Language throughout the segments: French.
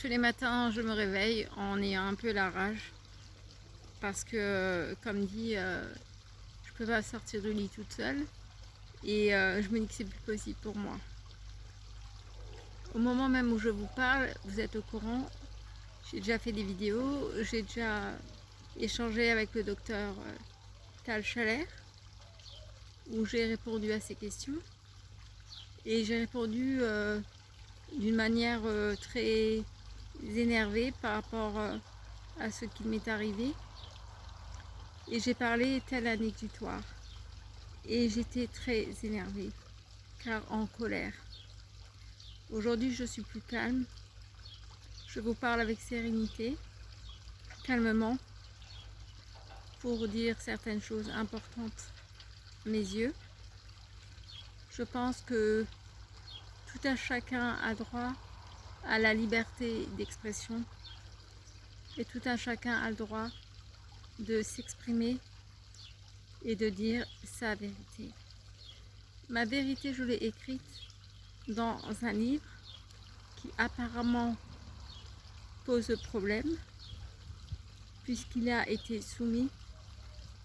Tous les matins, je me réveille en ayant un peu la rage parce que, comme dit, je peux pas sortir du lit toute seule et je me dis que c'est plus possible pour moi. Au moment même où je vous parle, vous êtes au courant, j'ai déjà fait des vidéos, j'ai déjà échangé avec le docteur Tal Chaler où j'ai répondu à ces questions et j'ai répondu d'une manière très énervée par rapport à ce qui m'est arrivé. Et j'ai parlé tel un exutoire. Et j'étais très énervée, car en colère. Aujourd'hui, je suis plus calme. Je vous parle avec sérénité, calmement, pour dire certaines choses importantes à mes yeux. Je pense que tout un chacun a droit à la liberté d'expression et tout un chacun a le droit de s'exprimer et de dire sa vérité. Ma vérité, je l'ai écrite dans un livre qui apparemment pose problème puisqu'il a été soumis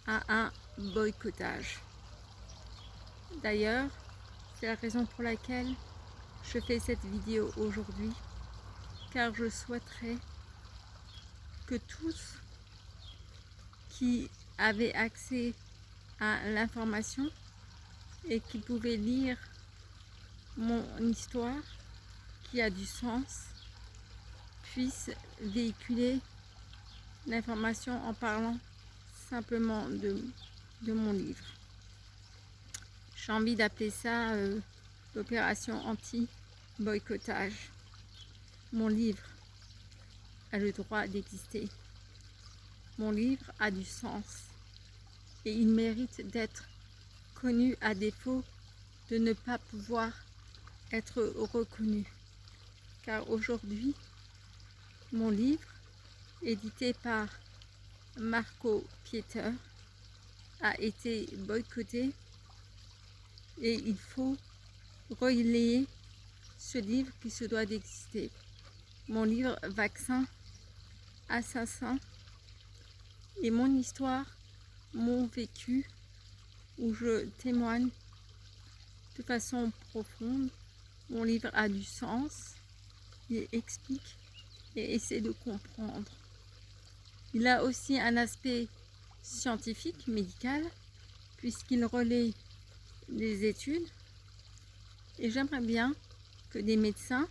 à un boycottage. D'ailleurs, c'est la raison pour laquelle je fais cette vidéo aujourd'hui, car je souhaiterais que tous qui avaient accès à l'information et qui pouvaient lire mon histoire qui a du sens puissent véhiculer l'information en parlant simplement de mon livre. J'ai envie d'appeler ça l'opération anti-boycottage. Mon livre a le droit d'exister. Mon livre a du sens et il mérite d'être connu à défaut de ne pas pouvoir être reconnu. Car aujourd'hui, mon livre, édité par Marco Pieter, a été boycotté et il faut relayer ce livre qui se doit d'exister. Mon livre Vaccin, Assassin et mon histoire, mon vécu, où je témoigne de façon profonde. Mon livre a du sens, il explique et essaie de comprendre. Il a aussi un aspect scientifique, médical, puisqu'il relaie des études. Et j'aimerais bien que des médecins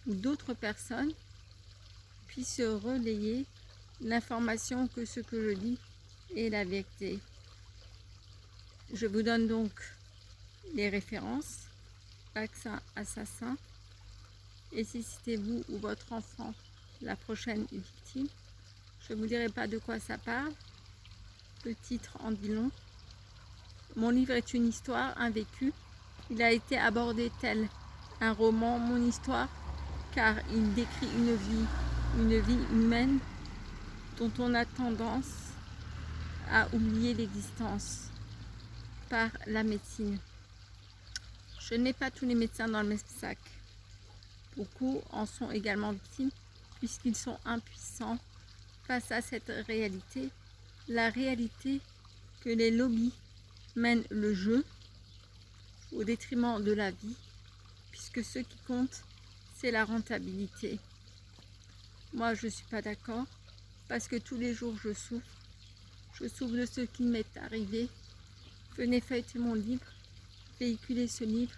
ou d'autres personnes puissent relayer l'information que ce que je dis est la vérité. Je vous donne donc les références, vaccin, assassin, et si c'était vous ou votre enfant la prochaine victime, je ne vous dirai pas de quoi ça parle, le titre en dit long. Mon livre est une histoire, un vécu. Il a été abordé tel un roman, mon histoire, car il décrit une vie humaine dont on a tendance à oublier l'existence par la médecine. Je n'ai pas tous les médecins dans le même sac. Beaucoup en sont également victimes puisqu'ils sont impuissants face à cette réalité, la réalité que les lobbies mènent le jeu au détriment de la vie, puisque ce qui compte, c'est la rentabilité. Moi, je ne suis pas d'accord, parce que tous les jours, je souffre de ce qui m'est arrivé. Venez feuilleter mon livre, véhiculer ce livre,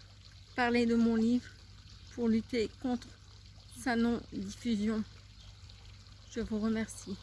parler de mon livre pour lutter contre sa non-diffusion. Je vous remercie.